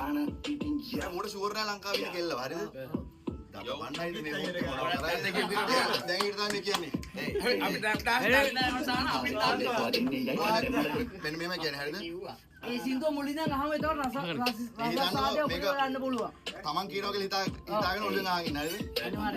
දාන පිටින් ගියා මොඩ ෂුවර් නෑ ලංකාවේ කෙල්ල හරිද ගබන්නයිද මේ මොකද කරන්නේ දැන් ඊට තමයි කියන්නේ අපි මෙන්න මේම කියන්නේ හරිද ඒ සින්දුව මුලින්ම අහම ඒතකොට රස සාදේ ඔබට ගන්න පුළුවන්. තමන් කියනවා කියලා හිතාගෙන ඔළුවෙන් ආගෙන හරිද?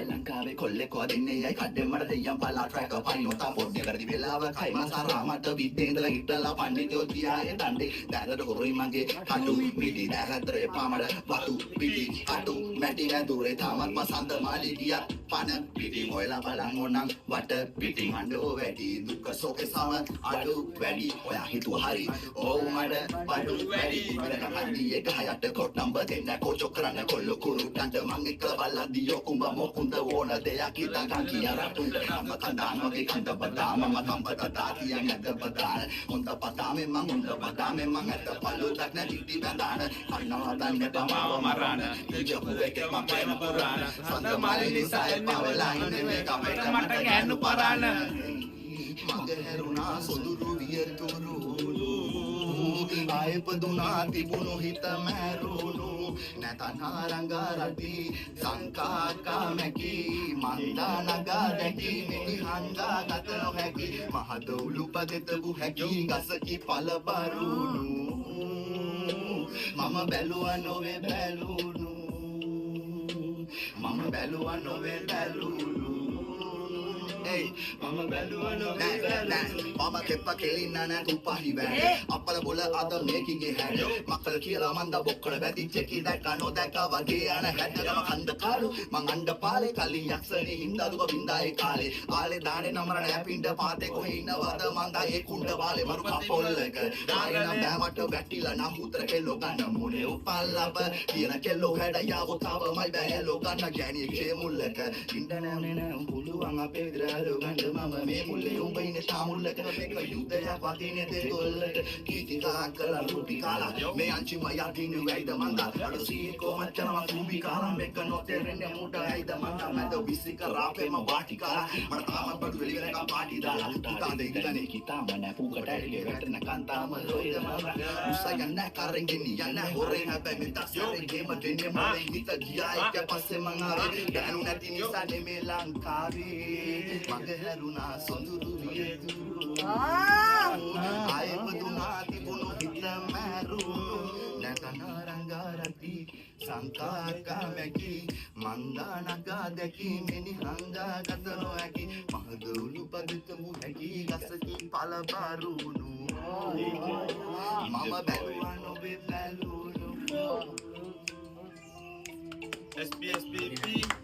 ලංකාවේ කොල්ලෙක් වදින්නේ යයි කඩේ මඩ දෙයියන් පලා ට්‍රැක් පයින්නෝ තා පොඩ්ඩේ කරදි වෙලාව කයි මාසාරා මට විද්දේ ඉඳලා හිටලා පණ්ඩිතෝ තියායේ දණ්ඩේ දැරට හොරුයි මගේ කටු පිටි දැරතරේ පාමඩ වතු පිටි අටු මැටි නැදුරේ තාමත් මසන්ත මාලි ගියා පණ පිටි මොයලා බලන් ඕනම් වට පිටි මණ්ඩෝ වැඩි දුක සෝකේ සම අඩු වැඩි ඔයා හිතුව හරි ඕ මඩ බඩු වැඩි මරකන්දි එක හයට කොට නම්බර් දෙන්න කොචෝ කරන්න කොල්ල කුරුටන්ට මං එක්ක බලද්දි යොකුඹ මොකුන්ද ඕන දෙයක් හිතගන් කියලා රතුන්ට මම කඳානෝගේ කඳ බදාම මම බදා තියන් ඇත බදාන හොඳ පතාමේ මං හොඳ බදාමේ මං ඇත පළුදක් නැටි බඳාන අන්නවා දන්නේ පමාව මරාන දෙජපු එකේ මම ප්‍රේම පුරාන සඳ මාලි නිසා පවලා ඉන්නේ මේ කමෙට මට ගෑනු පරාන මගේ හැරුණා සොඳුරු වියතුරු ආයපදුනා තිබුණු හිත මැරුණු නැතනා රංගරටි සංකාකාමැකි මන්දානගා දැකි මිනිහන්දා ගත නොහැකි මහදවුලු පදෙතබු හැකි ගසකි පලබරුණු මම බැලුවා නොවේ බැලුණු මම බැලුවා නොවේ බැලුණු මම බැලුවා නොවේ බැලුණු මම කෙප්ප කෙලින්න නෑ තුපහි වැට අපල බොල අද මේකිගේ හැඩ මක්කල කියලා මන්ද බොක්කල වැදිච්ච කි දැක්ක නොදැක්ක වගේ යන හැඩගම කන්ද කාලු මං අණ්ඩ පාලේ කලින් යක්ෂණී හින්දාදුව බින්දායේ කාලේ ආලේ දානේ නමර නෑ පින්ඩ පාතේ කොහේ ඉන්නවද මන්දා ඒ කුණ්ඩ වාලේ මරු කපොල්ලක ආයෙනම් බෑමට වැටිලා නම් උතර කෙල්ලෝ ගන්න මොනේ උපල්ලප කියන කෙල්ලෝ හැඩ යාවතාවමයි බෑලෝ ගන්න ගෑණි කේ මුල්ලක ඉන්න නෑ නෑ පුළුවන් අපේ විතරලෝ ගන්න මම මේ මුල්ලේ උඹ ඉන්නේ තාමුල්ලක මේක යුද්ධයක් වදිනේ දෙගොල්ලට කීතිකා කළා රුටි කාලා මේ අංචිම යටින් වෙයිද මන්දා අඩු සීකෝ මච්චනම කුඹි කාලා මේක නොතෙරෙන්නේ මුඩ ඇයිද මන්දා මන්ද විසික රාපේම වාටි කාලා මට තාමත් බඩු වෙලි වෙනකම් පාටි දාලා තාන්දේ ඉඳනේ කිතාම නැ පුකට ඇරිලේ වැටෙන කන්තාම රොයිද මම උසයන් නැ කරෙන් ගෙනි යන්න හොරේ හැබැයි මෙතක් සරේ ගේම දෙන්නේ මොලේ හිත ගියා එක පස්සේ මං ආවේ දැනු නැති නිසා නෙමේ ලංකාවේ මගේ හැරුණා සොඳුරු වියදුරු ආයපදුනා තිබුණු හිත මැරුණු නැතනා රංගරටි සංකාකාමැකි මන්දානගා දැකි මිනිහන්දා ගත නොහැකි මහදවුලු පදිතමු හැකි ගසකි පලබරුණු මම බැලුවා නොවේ බැලුණු SPSPP